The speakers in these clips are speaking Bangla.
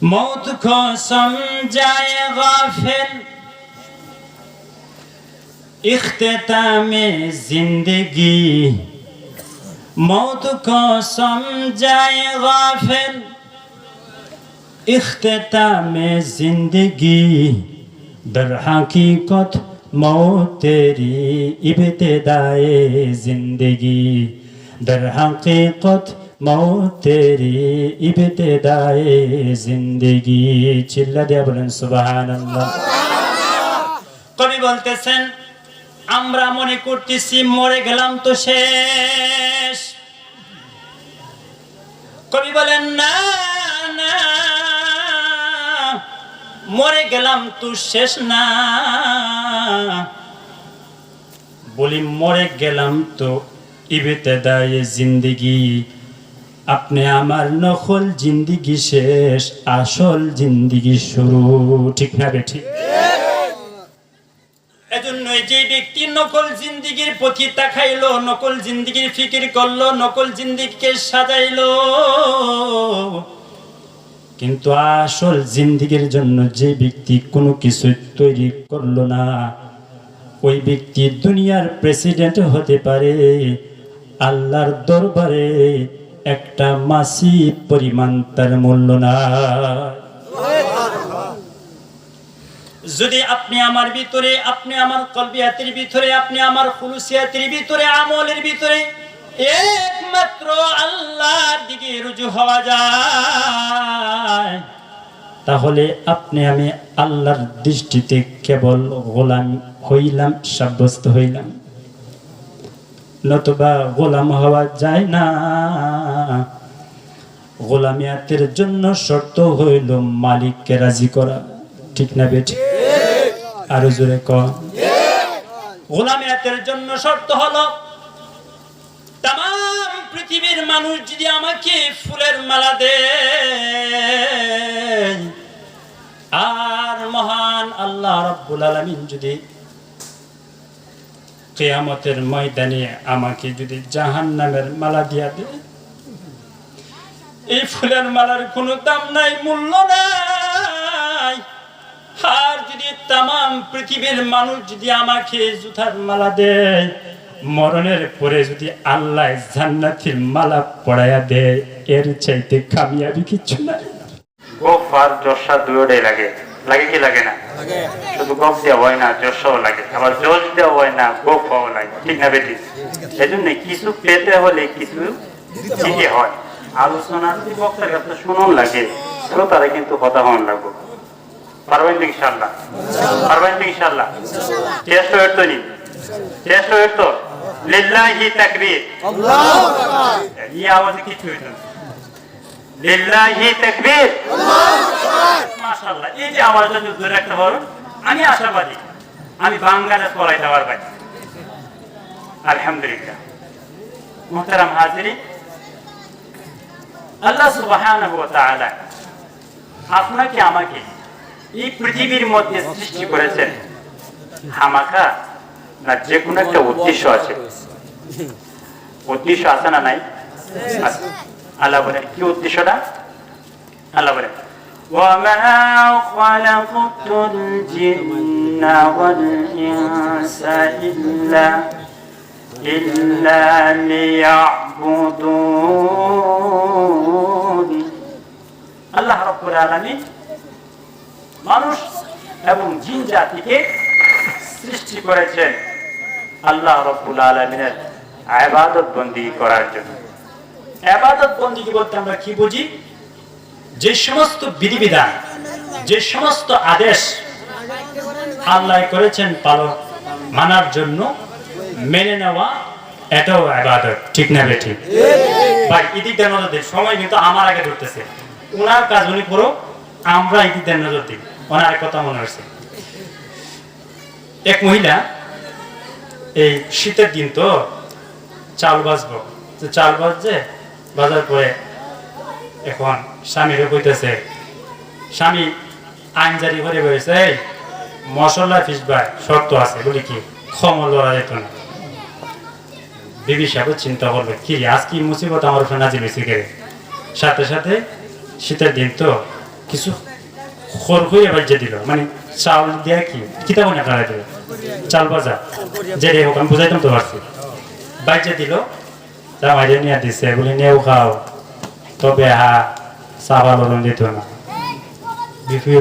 मौत को समझाए गाफिल इख्तितामे जिंदगी, मौत को समझाए गाफिल इख्तितामे जिंदगी, दर हकीकत मौत तेरी इब्तिदाए जिंदगी, दर हकीकत मौत तेरी इब्तिदाए जिंदगी। चिल्ला दिया बोलें सुबहानाल्लाह। कवि बोलतेছেন আমরা মনে করতেছি মরে গেলাম তো শেষ। কবি বলেন না না, মরে গেলাম তো শেষ না, বলি মরে গেলাম তো ইবতেদায়ে জিন্দেগি। আপনি আমার নকল জিন্দেগি শেষ, আসল জিন্দেগি শুরু। ঠিক না বেঠিক? এজন্য যে ব্যক্তি নকল জিন্দেগির প্রতি তাকাইলো, নকল জিন্দেগির ফিকির করলো, নকল জিন্দেগিকে সাজাইলো, কিন্তু আসল জিন্দেগির জন্য যে ব্যক্তি কোনো কিছু তৈরি করলো না, ওই ব্যক্তি দুনিয়ার প্রেসিডেন্ট হতে পারে, আল্লাহর দরবারে একটা মাসি পরিমাণ তার মূল্য না। যদি আপনি আমার ভিতরে, আপনি আমার কলবিয়াতের ভিতরে, আপনি আমার খুলুসিয়াতের ভিতরে, আমলের ভিতরে একমাত্র আল্লাহর দিকে রুজু হওয়া যায়, তাহলে আপনি আমি আল্লাহর দৃষ্টিতে কেবল গোলাম হইলাম, সাব্যস্ত হইলাম। নতুবা গোলাম হওয়া যায় না। গোলামিয়াতের জন্য শর্ত হইল মালিককে রাজি করা। ঠিক না বেঠিক? আরো জোরে কর। গোলামিয়াতের জন্য শর্ত হলো তাম পৃথিবীর মানুষ যদি আমাকে ফুলের মালা দেয়, আর মহান আল্লাহ রাব্বুল আলামিন যদি কিয়ামতের ময়দানে আমাকে যদি জাহান্নামের মালা দিয়া দেয়, এই ফুলের মালার কোনো দাম নাই, মূল্য নাই। আর যদি তাম পৃথিবীর মানুষ যদি আমাকে জুতার মালা দেয়, মরণের পরে যদি আল্লাহ জান্নাতের মালা পড়ায়া দেয়, এর চাইতে কামিয়াবি কিছু নাই। গোফ আর জোশা দুয়োটাই লাগে, লাগে কি লাগে না? শুধু গোফ দেওয়া হয় না, জোশাও লাগে, আবার জোশ দেওয়া হয় না, গোফও লাগে। ঠিক না বেটি? এই জন্য কিছু পেতে হলে কিছু দিতে হয়। আলোচনা যদি বক্তার কাছে শুনুন লাগে, শ্রোতারা কিন্তু কথা হন লাগবে। পারবেন তো ইনশাআল্লাহ? পারবেন তো ইনশাআল্লাহ? চেষ্টা করতো নি? চেষ্টা করতো? লিল্লাহি তাকবীর, আল্লাহু আকবার। এই আওয়াজে কিছু হইতো না। লিল্লাহি তাকবীর, আল্লাহু আকবার। মাশাআল্লাহ। এই যে আওয়াজটা যদি ধরে রাখতে পারো, আমি আশাবাদী আমি বাংলাদেশ পড়াইতে পারবো। আলহামদুলিল্লাহ। মুহতারাম হাজিরিন, আল্লাহ সুবহানাহু ওয়া তাআলা আপনাকে আমাকে এই পৃথিবীর মধ্যে সৃষ্টি করেছেন হামাকা না, যে কোনো একটা উদ্দেশ্য আছে। উদ্দেশ্য আছে না নাই? আল্লাহ বলেন কি উদ্দেশ্যটা? আল্লাহ বলেন ওয়ামা খালাকতুল জিন্না ওয়াল ইনসা ইল্লা লিয়াবুদুন। আল্লাহ রাব্বুল আলামিন মানুষ এবং জিন জাতিকে সৃষ্টি করেছেন আল্লাহ রাব্বুল আলামিনের ইবাদত বندگی করার জন্য। ইবাদত বندگی বলতে আমরা কি বুঝি? যে সমস্ত বিধিবিধান, যে সমস্ত আদেশ আল্লাহ করেছেন পালন মানার জন্য, মেনে নেওয়া, এটাও ইবাদত। ঠিক না বেঠি? ভাই ইদিক দেন নজর দিন, সময় কিন্তু আমার আগে ধরতেছে। ওনার কাজ উনি করো, আমরা ইদিক দেন নজর দিই। ওনার কথা মনে হচ্ছে, এক মহিলা এই শীতের দিন তো চাল বাজবো, তো চাল বাজছে, বাজার পরে এখন স্বামীরও কইতেছে, স্বামী আইন জারি করে বেড়েছে, এই মশলা ফিসবার শর্ত আছে, বলি কি ক্ষমা লড়া যেত না। বিবি সাহেব চিন্তা করলো, কি আজ কি মুসিবত আমার উপরে নাজিল হয়েছে। সাথে সাথে শীতের দিন তো কিছু খড়খড়িয়া বাজ্যে দিল, মানে চাউল দেয়া কি কিতাব না কারা দিল, চাল ভাজা যে হোক, আমি বুঝাইতাম তো পারছি, বাজ্যে দিল, জামাই নিয়ে দিছে, বলে নেও খাও, তবে চা ভালো দিত না,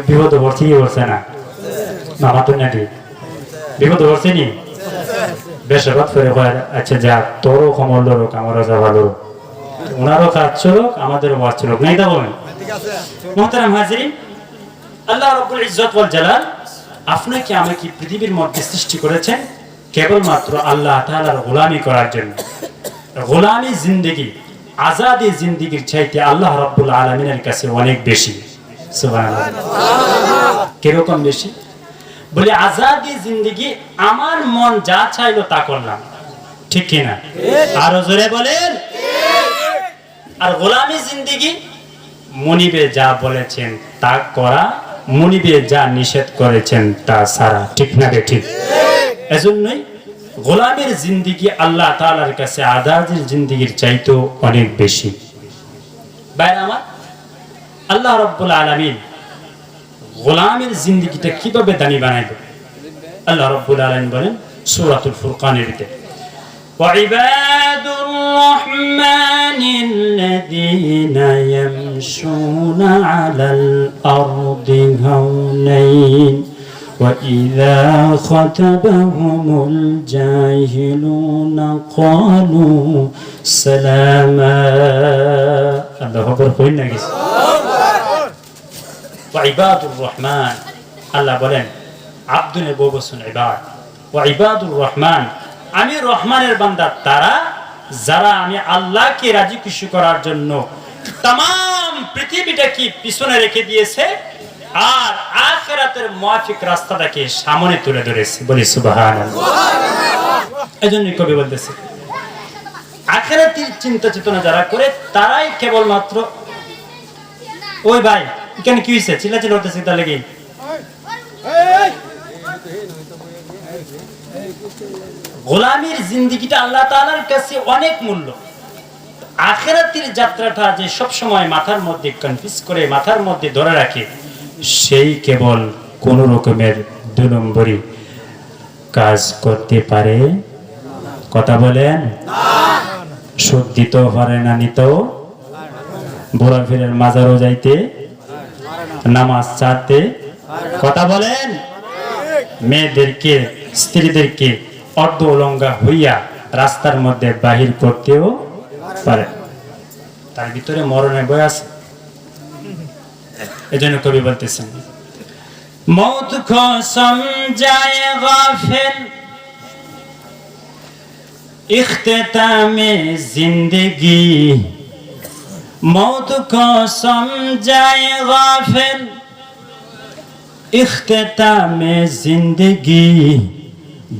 বিপদ পড়ছে কি করছে না, মামা তো না দিই বিপদ পড়ছে নি, বেশাবাদ করে আচ্ছা যা তোরও কমল লোক আমারও যা ভালো, ওনারও কাজ চলুক আমাদেরও বাদ চলুক, নাই তা বলেন। মোহতারাম হাজিরিন, আল্লাহ রাব্বুল ইজ্জত ওয়াল জালাল আপনাকে আমাকে পৃথিবীর মধ্যে সৃষ্টি করেছেন কেবলমাত্র আল্লাহ তাআলার গোলামি করার জন্য। গোলামি জিন্দেগি, আজাদি জিন্দেগির চাইতে আল্লাহ রাব্বুল আলামিনের কাছে অনেক বেশি। সুবহানাল্লাহ। কিরকম বেশি? বলে আজাদি জিন্দেগি আমার মন যা চাইলো তা করলাম, ঠিক কিনা? আরো জোরে বলেন। আর গোলামি জিন্দেগি মুনিবে যা বলেছেন তা করা, মুনিবে যা নিষেধ করেছেন তা ছাড়া, ঠিক না রে? ঠিক। এজন্যই গোলামের জিন্দেগি আল্লাহ তাআলার কাছে আজাদির জিন্দেগির চাইতেও অনেক বেশি। ভাইরা আমার, আল্লাহ রাব্বুল আলামিন গোলামের জিন্দেগিটা কিভাবে দামি বানাইবেন আল্লাহ রাব্বুল আলামিন বলেন সূরাতুল ফুরকানের ভিতরে, وعباد الرحمن الذين يمشون على الأرض هونين وإذا خطبهم الجاهلون قالوا سلاما. الله أكبر. কইনা গেছে وعباد الرحمن, আল্লাহ বলেন আব্দুল ববসুন ইবাদ, ওয়াইবাদুর রহমান, আমি রহমানের বান্দা তারা যারা আমি আল্লাহকে রাজি খুশি করার জন্য तमाम পৃথিবীটাকে পিছনে রেখে দিয়েছে আর আখিরাতের মুআফিক রাস্তাটাকে সামনে তুলে ধরেছে। বলি সুবহানাল্লাহ। এজন্য কবি বলতেছে আখিরাতের চিন্তা চেতনা যারা করে তারাই কেবলমাত্র, ওই ভাই এখানে কি হইছে চিল্লাচিল্লি করতেছে তার লাগি, গোলামীর জিন্দেগিটা আল্লাহ তাআলার কাছে অনেক মূল্য। আখিরাতের যাত্রাটা যে সব সময় মাথার মধ্যে কনফিউজ করে, মাথার মধ্যে ধরে রাখে, সেই কেবল কোন রকমের 2 নম্বরই কাজ করতে পারে। কথা বলেন না। সুদ দিতেও পারে না, নিতেও, বুড়া ফিরের মাজারও যাইতে, নামাজ ছাড়তে, কথা বলেন, মেয়েদেরকে স্ত্রীদেরকে অর্ধ উলঙ্গা হইয়া রাস্তার মধ্যে বাহির করতেও পারে। তার ভিতরে মরণের ভয় আছে। এজন্য কবি বলতেছেন মৌত কো সমঝায়ে গাফিল ইখতিতামে জিন্দেগি, মৌত কো সমঝায়ে গাফিল ইখতিতামে জিন্দেগি,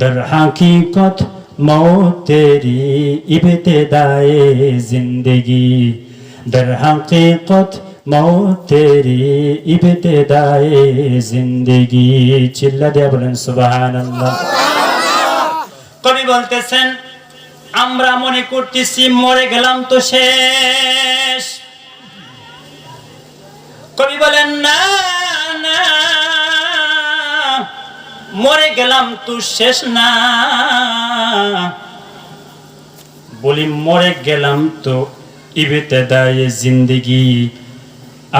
در حقیقت موت تیری ابتدائے زندگی، در حقیقت موت تیری ابتدائے زندگی. চিল্লা দিয়ে বলেন সুবহানাল্লাহ। কবি বলতেছেন আমরা মনে করতেছি মরে গেলাম তো শেষ, কবি বলেন না না, মরে গেলাম তো শেষ না, বলি মরে গেলাম তো ইবতেদায়ে জিন্দেগি,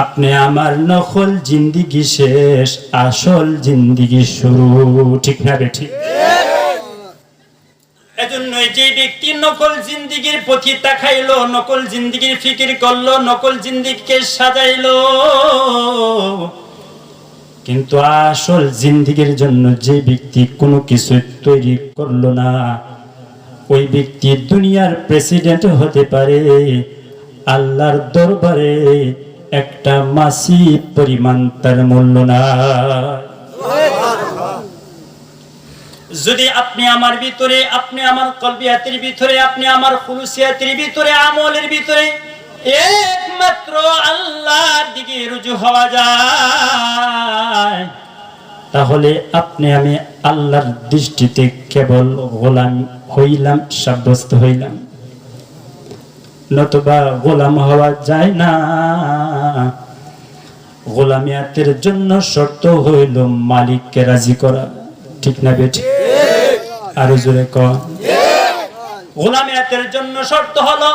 আপনি আমার নকল জিন্দেগি শেষ, আসল জিন্দেগি শুরু, ঠিক না বে ঠিক? এজন্য যে ব্যক্তি নকল জিন্দেগির প্রতি তাকাইলো, নকল জিন্দেগির ফিকির করলো, নকল জিন্দেগিকে সাজাইলো, কিন্তু আসল জিন্দেগির জন্য যে ব্যক্তি কোনো কিছু তৈরি করলো না, ওই ব্যক্তি দুনিয়ার প্রেসিডেন্ট হতে পারে, আল্লাহর দরবারে একটা মাসি পরিমাণ তার মূল্য না। যদি আপনি আমার ভিতরে, আপনি আমার কলবিয়াতের ভিতরে, আপনি আমার খুলুসিয়াতের ভিতরে, আমলের ভিতরে একমাত্র আল্লাহর দিকে রুজু হওয়া যায়, তাহলে আপনি আমি আল্লাহর দৃষ্টিতে কেবল গোলাম হইলাম, সাব্যস্ত হইলাম, নতুবা গোলাম হওয়া যায় না। গোলামিয়াতের জন্য শর্ত হইল মালিককে রাজি করা, ঠিক না বেটি? আরো জোরে কর। গোলামিয়াতের জন্য শর্ত হলো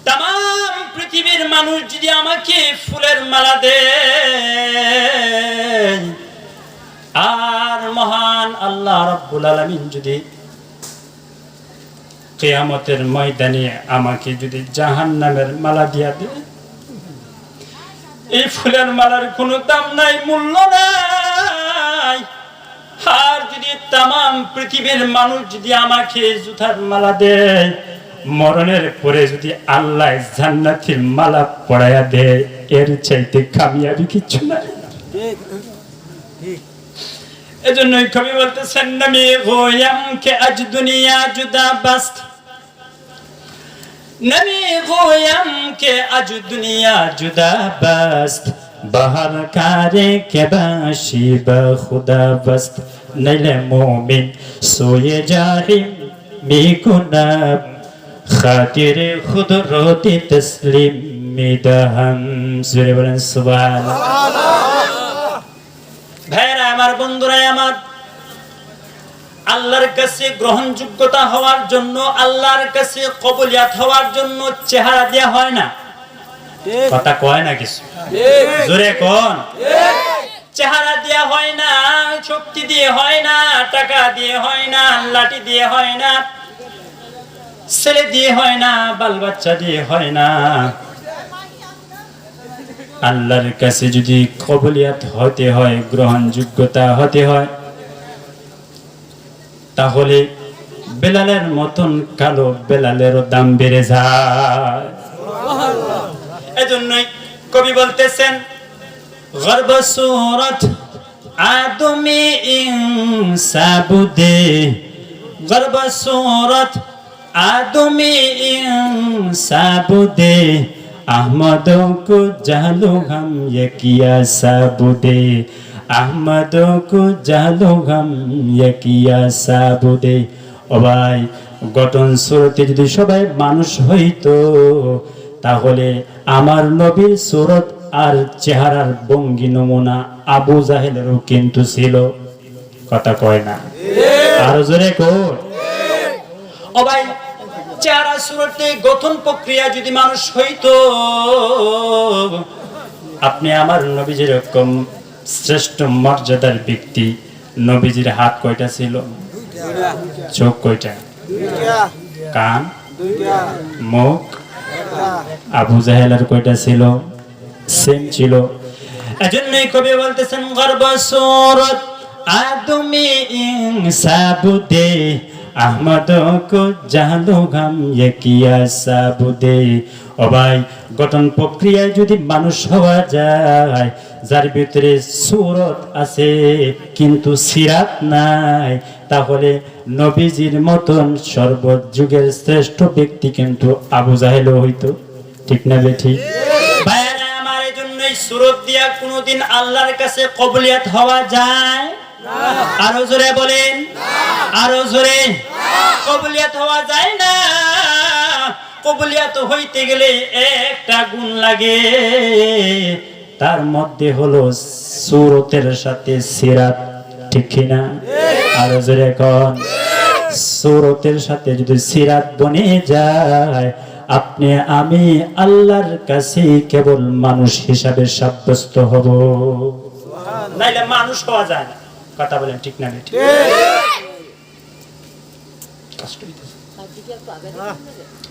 তাম পৃথিবীর মানুষ যদি আমাকে ফুলের মালা দেয়, আর মহান আল্লাহ রাব্বুল আলামিন যদি কিয়ামতের ময়দানে আমাকে যদি জাহান্নামের মালা দিয়া দেয়, এই ফুলের মালার কোনো দাম নাই, মূল্য নাই। আর যদি তাম পৃথিবীর মানুষ যদি আমাকে জুতার মালা দেয়, মরণের পরে যদি আল্লাহ জান্নাতের মালা পড়ায়া দেয়, এর চাইতে কামিয়াবি কিছু নাই। এজন্যই কবি বলতেছেন, নমি গোয়াম কে আজ দুনিয়া জুদা বাস্ত, নমি গোয়াম কে আজ দুনিয়া জুদা বাস্ত, বাহার কারে কে বাশি বা খুদা বাস্ত, নইলে মুমিন সোয়ে জাহিম মিকুনাব, খাতিরে খুদ রোতি তসলিম মিদহাম। জোরে বলেন সুবহানাল্লাহ। ভাইরা আমার, বন্ধুরা আমার, আল্লাহর কাছে গ্রহণযোগ্যতা হওয়ার জন্য, আল্লাহর কাছে কবুলিয়াত হওয়ার জন্য চেহারা দেয়া হয় না। কথা কয় না কিছু, জোরে কোন? চেহারা দেয়া হয় না, শক্তি দিয়ে হয় না, টাকা দিয়ে হয় না, লাঠি দিয়ে হয় না, ছেলে দিয়ে হয় না, বাল বাচ্চা দিয়ে হয় না। আল্লাহর কাছে যদি কবুলিয়াত হতে হয়, গ্রহণযোগ্যতা হতে হয়, তাহলে বেলালের মতন কালো বেলালেরও দাম বেড়ে যায়। এজন্যই কবি বলতেছেন, গর্ব সুরত আদমি ইনসাবুদে, গর্ব সুরত আদমি ইনসাবুদে, अहमदों को जालो हम ये किया साबुदे, अहमदों को जालो हम ये किया साबुदे। ও ভাই, গঠন সুরতে যদি সবাই মানুষ হইতো, তাহলে আমার নবীর সুরত আর চেহারার ভঙ্গি নমুনা আবু জাহেলেরও কিন্তু ছিল। কথা কয় না, আরো জোরে কর। ও ভাই, চেহারা সুরতে গঠন প্রক্রিয়া যদি মানুষ হইতো, আপনি আমার নবী যেরকম শ্রেষ্ঠ মর্যাদার ব্যক্তি, নবীজির হাত কয়টা ছিল? চোখ কয়টা? কান, মুখ। আবু জাহেলের কয়টা ছিল? সেম ছিল। এজন্যই কবি বলতেছেন, গর্ব সুরত আদমি ইনসাবুদে, আহমদো কো জানো গাম ये किया সাবুদে। ও ভাই, গঠন প্রক্রিয়ায় যদি মানুষ হওয়া যায়, যার ভিতরে সুরত আছে কিন্তু সিরাত নাই, তাহলে নবীজির মতন সর্বযুগের শ্রেষ্ঠ ব্যক্তি কিন্তু আবু জাহেলও হইতো, ঠিক না বেঠি? ভাইরা আমার, এজন্যই সুরত দিয়া কোনোদিন আল্লাহর কাছে কবুলিয়াত হওয়া যায় না। আরো জোরে বলেন, আরো জোরে। কবুলিয়াত হওয়া যায় না। কবুলিয়াত হইতে গেলে একটা গুণ লাগে, তার মধ্যে হলো সুরতের সাথে সিরাত, ঠিক কিনা? আরো জোরে কোন। সুরতের সাথে যদি সিরাত বনে যায়, আপনি আমি আল্লাহর কাছে কেবল মানুষ হিসাবে সাব্যস্ত হব, নাইলে মানুষ হওয়া যায় না। কথা বলেন, ঠিক না বেঠিক?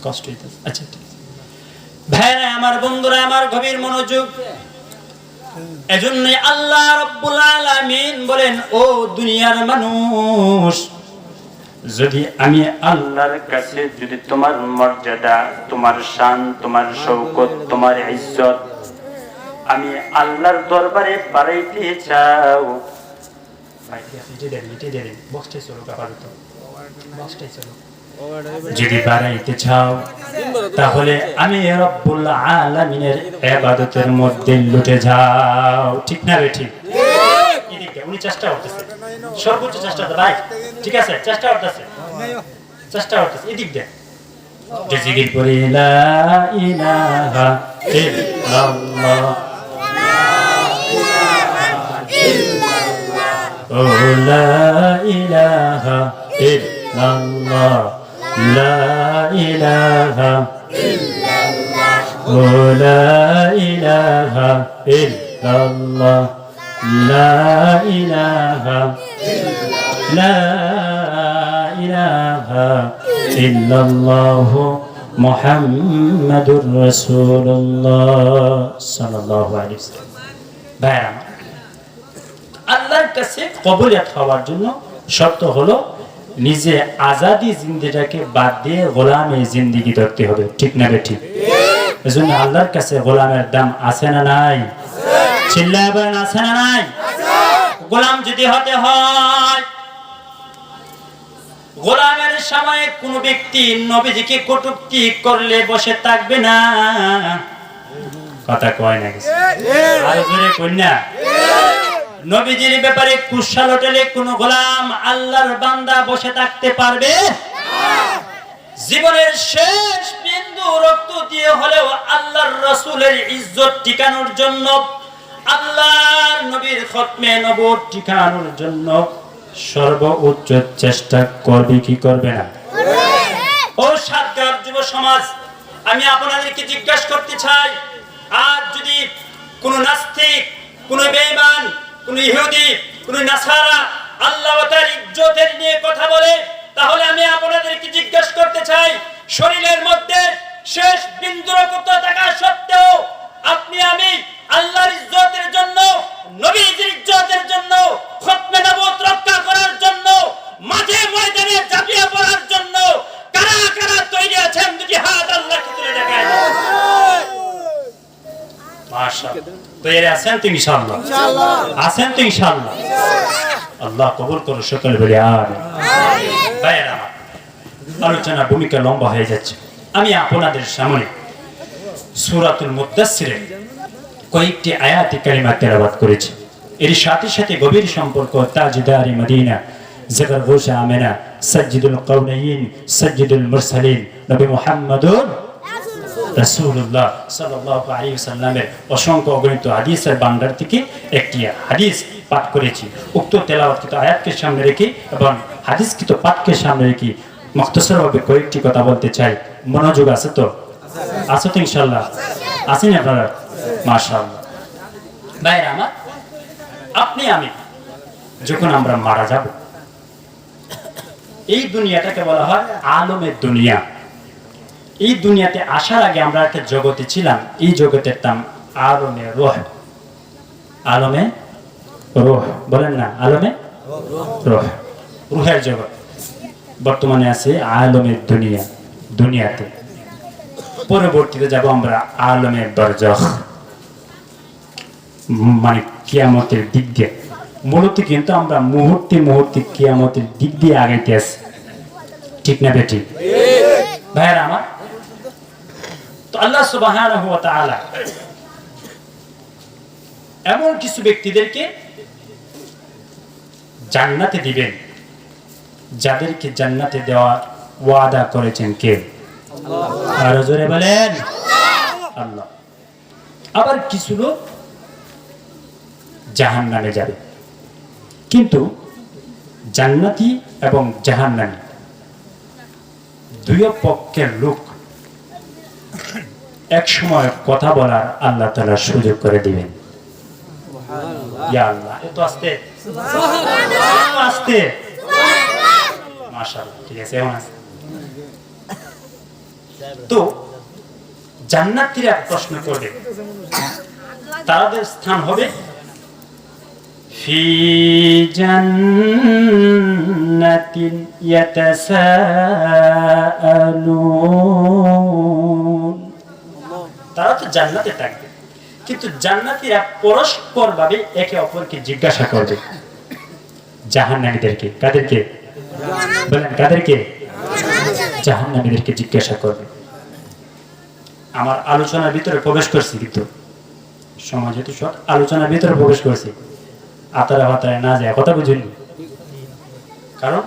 কষ্ট হইতেছে। আচ্ছা, ঠিক আছে ভাইরা আমার, বন্ধুরা আমার, গভীর মনোযোগ। এজন্যই আল্লাহ রাব্বুল আলামিন বলেন, ও দুনিয়ার মানুষ, যদি আমি আল্লাহর কাছে যদি তোমার মর্যাদা, তোমার শান, তোমার শৌকত, তোমার ইজ্জত আমি আল্লাহর দরবারে বাড়াইতে চাও, যদি বাড়াইতে চাও, তাহলে আমি রব্বুল আলামিনের ইবাদতের মধ্যে লুটে যাও, ঠিক না বেঠিক? উনি চেষ্টা করতেছে, সর্বোচ্চ চেষ্টা, ভাই ঠিক আছে, চেষ্টা করতেছে, চেষ্টা করতেছে। এদিক দেখ, জিকির করি লা ইলাহা ইল্লাল্লাহ ও লা ইলাহা ইল্লাল্লাহ লা ইলাহা ও লা ইলাহা ইল্লাল্লাহ লা ইলাহা লা ইলাহা ইল্লাল্লাহ মুহাম্মাদুর রাসূলুল্লাহ সাল্লাল্লাহু আলাইহি ওয়াসাল্লাম। ভাইরা আমার, আল্লাহর কাছে কবুলিয়ত হওয়ার জন্য শর্ত হলো নিজে আজাদি জিন্দেগিটাকে বাদ দিয়ে গোলামের জিন্দেগি ধরতে হবে, ঠিক না বেঠিক? এজন্য আল্লাহর কাছে গোলামের দাম আছে না নাই? চিল্লায় বলেন আছে না নাই? গোলাম যদি হতে হয়, গোলামের সময় কোন ব্যক্তি নবীজিকে কটূক্তি করলে বসে থাকবে না। কথা কয় না আর জোরে কই না? নবীজির ব্যাপারে কুশাল হোটেলে কোন গোলাম আল্লাহর বান্দা বসে থাকতে পারবে না। জীবনের শেষ বিন্দু রক্ত দিয়ে হলেও আল্লাহর রাসূলের ইজ্জত টিকানোর জন্য, আল্লাহর নবীর খতমে নবুয়ত টিকানোর জন্য সর্বোচ্চ চেষ্টা করবে কি করবে না? ও সাতগার যুব সমাজ, আমি আপনাদেরকে জিজ্ঞাসা করতে চাই, আজ যদি কোন নাস্তিক, কোন বেঈমান, কোন ইহুদি, কোন নাসারা আল্লাহ ওয়া তাআলার ইজ্জতের নিয়ে কথা বলে, তাহলে আমি আপনাদেরকে জিজ্ঞাসা করতে চাই, শরীরের মধ্যে শেষ বিন্দু রক্ত থাকা সত্ত্বেও আপনি আমি আল্লাহর ইজ্জতের জন্য, নবীজির ইজ্জতের জন্য, খতমে নবুয়ত রক্ষা করার জন্য, মাঝে ময়দানে ঝাঁপিয়ে পড়ার জন্য কারা কারা তৈরি আছেন? দুটি হাত আল্লাহকে তুলে দেখায়। মাশাআল্লাহ, তৈরি আছেন তো ইনশাআল্লাহ? আছেন তো ইনশাআল্লাহ? আল্লাহ কবুল করুন, সকলে বলি আমিন। ভাইরা আমার, আলোচনা ভূমিকা লম্বা হয়ে যাচ্ছে। আমি আপনাদের সামনে সূরাতুল মুদ্দাসসিরের কয়েকটি আয়াতে কারিমা তেলাওয়াত করেছি। এর সাথে সাথে গভীর সম্পর্ক তাজদারি মদিনা, জিগর গোশা আমেনা, সাজ্জিদুল কাউনাইন, সাজ্জিদুল মুরসালিন, নবী মুহাম্মদুর রাসূলুল্লাহ সাল্লাল্লাহু আলাইহি ওয়াসাল্লামের অসংখ্য অগণিত হাদিসের ভান্ডার থেকে একটি হাদিস পাঠ করেছি। উক্ত তেলাওয়াতকৃত আয়াতকে সামনে রেখে এবং হাদিসকৃত পাঠকে সামনে রেখে মুখতাসারভাবে কয়েকটি কথা বলতে চাই। মনোযোগ আছে তো? আছে তো ইনশাআল্লাহ? আছেন আপনারা? মাশাআল্লাহ। ভাইরা আমার, আপনি আমি যখন আমরা মারা যাব, এই দুনিয়াটাকে বলা হয় আলমের দুনিয়া। এই দুনিয়াতে আসার আগে আমরা একটা জগতে ছিলাম, এই জগতের নাম আলমে রূহ। আলমে রূহ বলেন না? আলমে রূহ, রূহের জগৎ। বর্তমানে আছে আলমের দুনিয়া, দুনিয়াতে। পরবর্তীতে যাব আমরা আলমে বরজখ, মানে কিয়ামতের দিক দিয়ে। মূলত কিন্তু আমরা মুহূর্তে মুহূর্তে কিয়ামতের দিক দিয়ে আগাইতে আছি, ঠিক না বেটি? ভাইরা আমার, তো আল্লাহ সুবহানাহু ওয়া তাআলা এমন কিছু ব্যক্তিদেরকে জান্নাতে দিবেন যাদেরকে জান্নাতে দেওয়া ওয়াদা করেছেন কে? আর জোরে বলেন আল্লাহ। আবার কিছু লোক জাহান্নামে যাবে, কিন্তু জান্নাতি এবং জাহান্নামী দুই পক্ষের লোক এক সময় কথা বলার আল্লাহ তাআলা সুযোগ করে দিবেন। ইয়া আল্লাহ, এত আস্তে আস্তে, মাশাআল্লাহ, ঠিক আছে, এমন আছে। তো জান্নাতীরা প্রশ্ন করবে, তাদের স্থান হবে ফি জান্নাতিন ইয়াতাসাআলুন। তারা তো জান্নাতে থাকবে, কিন্তু জান্নাতীরা পরস্পর ভাবে একে অপরকে জিজ্ঞাসা করবে। জাহান্নামীদেরকে, কাদেরকে বলেন? কাদেরকে? জাহান্নামীদেরকে জিজ্ঞাসা করবে। আমার আলোচনার ভিতরে প্রবেশ করছি, কিন্তু সমাজ যেহেতু সব আলোচনার ভিতরে প্রবেশ করছি, আতারা হাতায় না যায়, কথা বুঝুনি। কারণ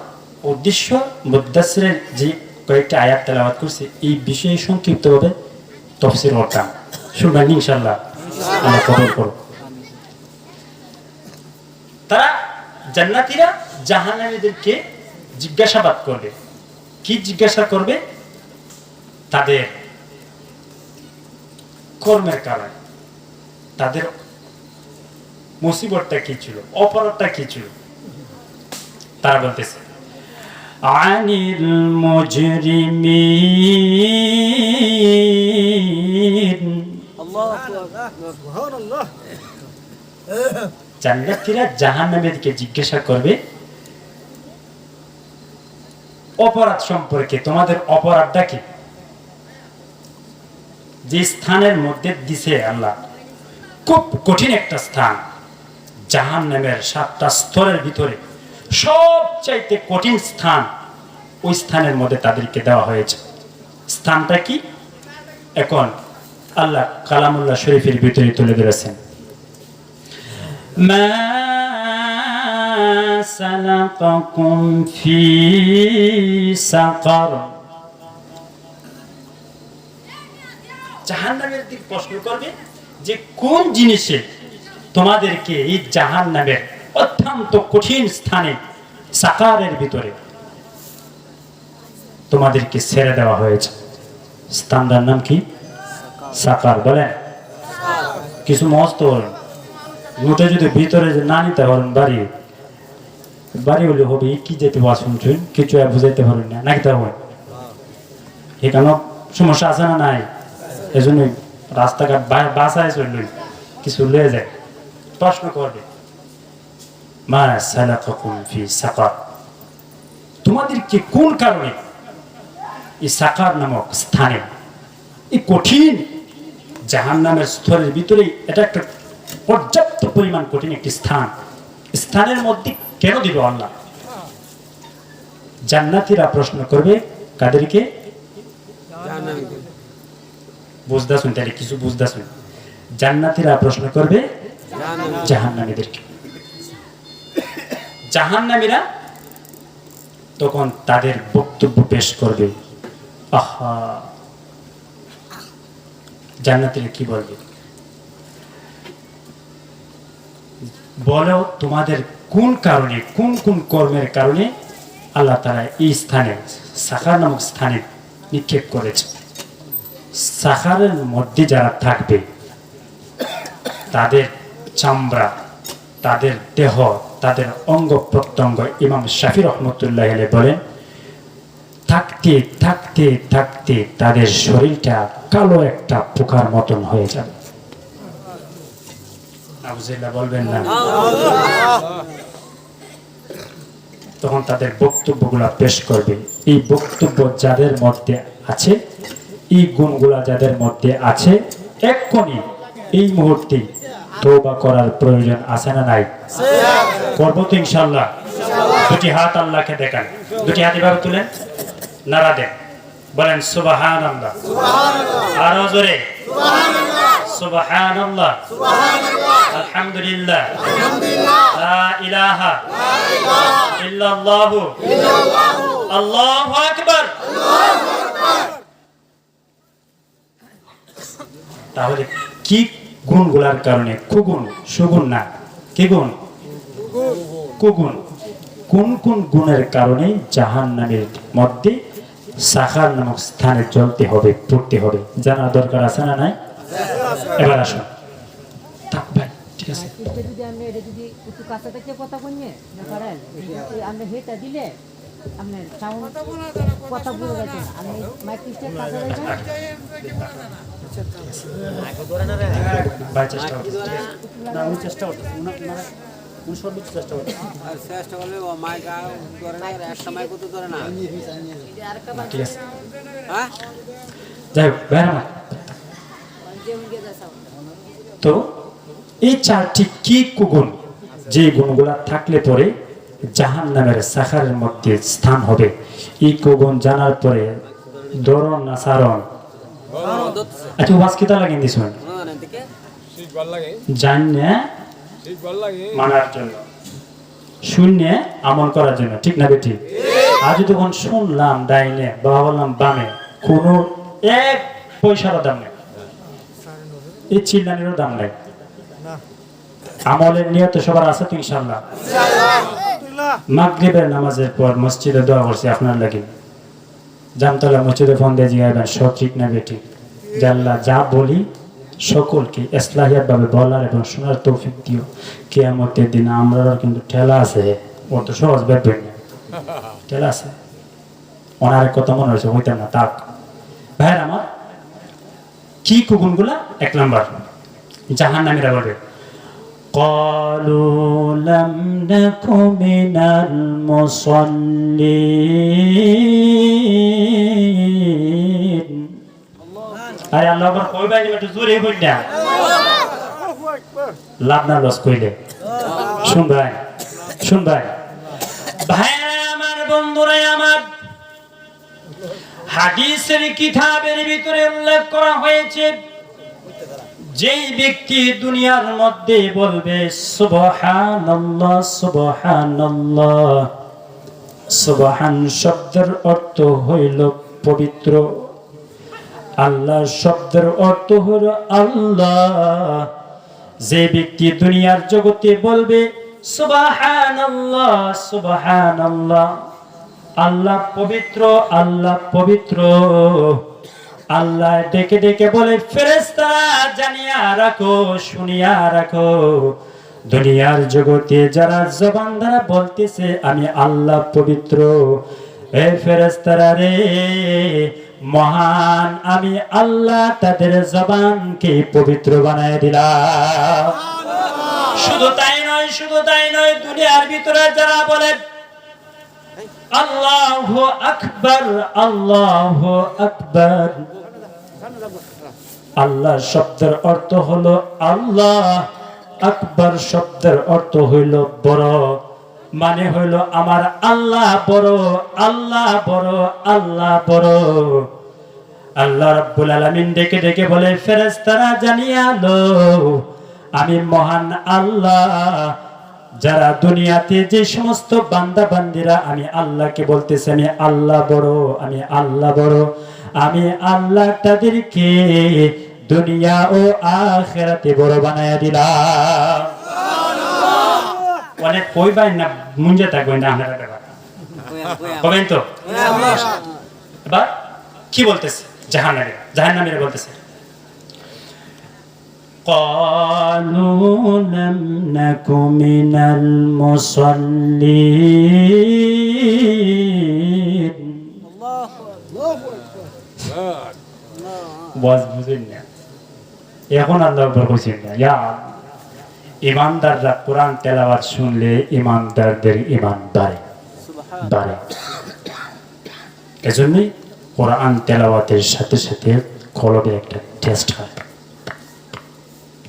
উদ্দেশ্য মুদ্দাসসিরের যে কয়েকটা আয়াত তেলাওয়াত করছে, এই বিষয়ে সংক্ষিপ্তভাবে তাফসীর করতাম, শুনবেন ইনশাআল্লাহ। আল্লাহ কবুল করুন। তারা জান্নাতীরা জাহান্নামীদেরকে জিজ্ঞাসাবাদ করবে। কি জিজ্ঞাসা করবে? তাদের কর্মের কারণে, তাদের মুসিবতটা কি ছিল, অপরাধটা কি ছিল। তারা বলতেছে আনিল মুজরিমিন। জান্নাতীরা জাহান্নামীদেরকে জিজ্ঞাসা করবে অপরাধ সম্পর্কে, তোমাদের অপরাধটা কি? যে স্থানের মধ্যে দিছে আল্লাহ, খুব কঠিন একটা স্থান, জাহান্নামের 7টা স্তরের ভিতরে সবচাইতে কঠিন স্থান, ওই স্থানের মধ্যে তাদেরকে দেওয়া হয়েছে। স্থানটা কি? এখন আল্লাহ কালামুল্লাহ শরীফের ভিতরে তুলে ধরেছেন, মা সালাকাকুম ফি সাকার। জাহান্নামের দিক প্রশ্ন করবে যে কোন জিনিসে তোমাদেরকে এই জাহান্নামের অত্যন্ত কঠিন স্থানে সাকারের ভিতরে তোমাদেরকে ছেড়ে দেওয়া হয়েছে। স্থানটার নাম কি? সাকার। বলেন কিছু মস্ত বলেন, নোটে যদি ভিতরে না নিতে পারেন বাড়ি বাড়ি হলে হবে কি যেতে পারছেন, কিছু বুঝাইতে পারেন না নাকি? তা হয় এখানে সমস্যা আছে না নাই? এজন্য রাস্তাঘাট বাসায় চলল, কিছু লয়ে যায়, প্রশ্ন করবে মা সালাকাকুম ফি সাকার, তোমাদেরকে কোন কারণে এই সাকার নামক স্থানে, এই কঠিন জাহান্নামের স্তরের ভিতরে, এটা একটা পর্যাপ্ত পরিমাণ কঠিন একটি স্থান, স্থানের মধ্যে কেন দিল আল্লাহ? জান্নাতীরা প্রশ্ন করবে কাদেরকে? বুঝদা শুন, তাহলে কিছু বুঝদা শুন। জান্নাতীরা প্রশ্ন করবে জাহান্নামীদেরকে। জাহান্নামীরা তখন তাদের বক্তব্য পেশ করবে। আহা, জান্নাতীরা কি বলবে? বলো তোমাদের কোন কারণে, কোন কোন কর্মের কারণে আল্লাহ তাআলা এই স্থানে, সাখার নামক স্থানে নিক্ষেপ করেছে। সাখারের মধ্যে যারা থাকবে তাদের চামড়া, তাদের দেহ, তাদের অঙ্গ প্রত্যঙ্গ, ইমাম শাফি রহমতুল্লাহ আলাইহি বলেন, থাকতে থাকতে থাকতে তাদের শরীরটা কালো একটা পোকার মতন হয়ে যাবে। নাউজুবিল্লাহ বলবেন না? তখন তাদের বক্তব্যগুলা পেশ করবে। এই বক্তব্য যাদের মধ্যে আছে, এই গুণগুলা যাদের মধ্যে আছে, এক্ষুনি এই মুহূর্তে তওবা করার প্রয়োজন আছে না নাই? করব তো ইনশাআল্লাহ। দুটি হাত আল্লাহকে দেখান, দুটি হাত এভাবে তুলেন, নারা দেন, বলেন সুবহানাল্লাহ, আরো জোরে সুবহানাল্লাহ, আলহামদুলিল্লাহ, লা ইলাহা ইল্লাল্লাহু, আল্লাহু আকবার। তাহলে কি গুণগুলার কারণে? কুগুণ, সুগুণ না, কি গুণ? কুগুণ। কোন কোন গুণের কারণে জাহান্নামের মধ্যে সাখার নামক স্থানে জ্বলতে হবে, পড়তে হবে, জানার দরকার আছে না নাই? এবার আসুন, ভাই ঠিক আছে, যদি আমরা এটা যদি একটু কাছে থেকে কথা বললে না পারেন, আমরা হেটা দিলে আপনার সাউন্ড কথা বলে যাচ্ছে না, আমি মাইক সিস্টেম কাছে রাখবেন। ভাই চেষ্টা করতে না, উনি চেষ্টা করতে না, উনি সর্বোচ্চ চেষ্টা করতে চেষ্টা করলে ও মাইক আর ধরে না, একটা মাইক তো ধরে না। ঠিক আছে, হ্যাঁ যাই হোক ভাই আমার। তো এই চারটি কি কুগুণ, যে গুণগুলা থাকলে পরে জাহান্নামের সাখারের মধ্যে স্থান হবে, এই কুগুণ জানার পরে দরন না সারণ, আচ্ছা ওয়াজ কিতা লাগেন দিছেন জাননে মানার জন্য, শূন্যে আমল করার জন্য, ঠিক না বেটি? আজ যখন শুনলাম ডাইনে বা বললাম বামে, কোনো এক পয়সারও দাম নেই, এই চিল্লানিরও দাম নেই। আমলের নিয়ত সবার আছে তো ইনশাআল্লাহ? মাগরিবের নামাজের পর মসজিদে দোয়া করছি আপনার লাগি। জামতলা মসজিদে ফোন দিয়ে জিগাইবেন সব ঠিক না বেঠিক। আল্লাহ যা বলি সকলকে ইসলাহিয়াত ভাবে বলার এবং শোনার তৌফিক দিও। কিয়ামতের দিন আমরা কিন্তু ঠেলা আছে, অত সহজ ব্যাপার না, ঠেলা আছে। ওনার কথা মনে হয়েছে হইতাম না তাক। ভাইয়ের আমার কি কুগুনগুলা? 1 নাম্বার জাহান্নামীরা বলবে قالوا لم نك من المصلين। আরে আল্লাহ আকবার কইবাই না, একটু জোরে বল না, লাভ না লস কইলে। শুন ভাই, শুন ভাই, ভাইরা আমার, বন্ধুরা আমার, হাদিসের কিতাবের ভিতরে উল্লেখ করা হয়েছে যেই ব্যক্তি দুনিয়ার মধ্যে বলবে সুবহানাল্লাহ সুবহানাল্লাহ, সুবহান শব্দের অর্থ হইল পবিত্র, আল্লাহ শব্দের অর্থ হইল আল্লাহ। যে ব্যক্তি দুনিয়ার জগতে বলবে সুবহানাল্লাহ সুবহানাল্লাহ, আল্লাহ পবিত্র, আল্লাহ পবিত্র, আল্লাহ ডেকে ডেকে বলে ফেরেশতারা জানিয়া রাখো, শুনিয়া রাখো, দুনিয়ার জগতে যারা জবান দ্বারা বলতেছে আমি আল্লাহ পবিত্র, এই ফেরেশতারা রে, মহান আমি আল্লাহ তাদের জবানকে পবিত্র বানায় দিলাম। শুধু তাই নয়, শুধু তাই নয়, দুনিয়ার ভিতরে যারা বলে আল্লাহু আকবার, আল্লাহু আকবার, আল্লাহ শব্দের অর্থ হলো আল্লাহ, আকবার শব্দের অর্থ হইল বড়, মানে হইল আমার আল্লাহ বড়, আল্লাহ বড়, আল্লাহ বড়। আল্লাহ রাব্বুল আলামিন ডেকে ডেকে বলে ফেরেশতারা জানিয়া লো আমি মহান আল্লাহ। যারা দুনিয়াতে যে সমস্ত বান্দা বান্দিরা আমি আল্লাহকে বলতেছে আমি আল্লাহ বড়, আমি আল্লাহ বড়, আমি আল্লাহ তাদেরকে দুনিয়া ও আখিরাতে বড় বানায়া দিলাম। অনেক কইবাই না, মুঞ্জে থাকবেন না আপনারা কবেন তো। এবার কি বলতেছে জাহান্নামীরা? জাহান্নামীরা বলতেছে قالوا لم نك من المصلين। এখন আল্লাহ বলছেন না, ইমানদাররা কোরআন তেলাওয়াত শুনলে ইমানদারদের ইমান বাড়ে বাড়ে। এজন্যই কোরআন তেলাওয়াতের সাথে সাথে কলবে একটা টেস্ট হয়।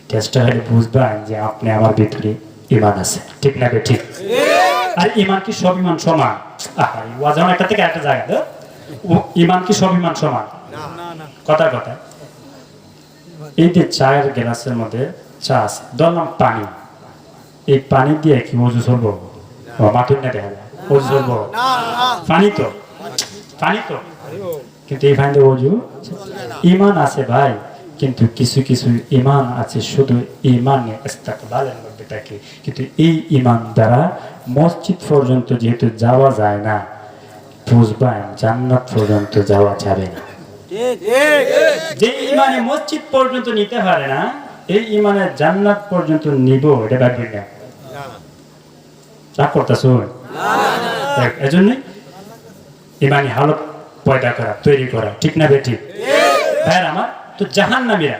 টেস্টটা হলে বুঝবেন যে আপনি আমার ভিতরে ইমান আছে, ঠিক না? ঠিক। আর ইমান কি সব ইমান সমান? ওয়াজন একটা থেকে একটা জায়গা তো ইমান কি সব ইমান সমান? কথা কথা। এই যে চায়ের গ্লাসের মধ্যে চা আছে, ধরলাম পানি, এই পানি দিয়ে কি ওযু চলবো? মাথুর না দেখা যায় ওযু চলবো? পানি তো, পানি তো, কিন্তু এই পানি দিয়ে ওযু। ইমান আছে ভাই, কিন্তু কিছু কিছু ইমান আছে শুধু ইমানে ইস্তেকবালের মধ্যে থাকে, কিন্তু এই ইমান দ্বারা মসজিদ পর্যন্ত যেহেতু যাওয়া যায় না, বুঝবেন জান্নাত পর্যন্ত যাওয়া যাবে না। যে ইমানে মসজিদ পর্যন্ত নিতে পারে না, এই ইমানে জান্নাত পর্যন্ত নিব, এটা ভাববেন না। রাগ করতেছো? এজন্য ইমানি হালত পয়দা করা, তৈরি করা, ঠিক না বেঠিক? ভাইরা আমার, তো জাহান্নামীরা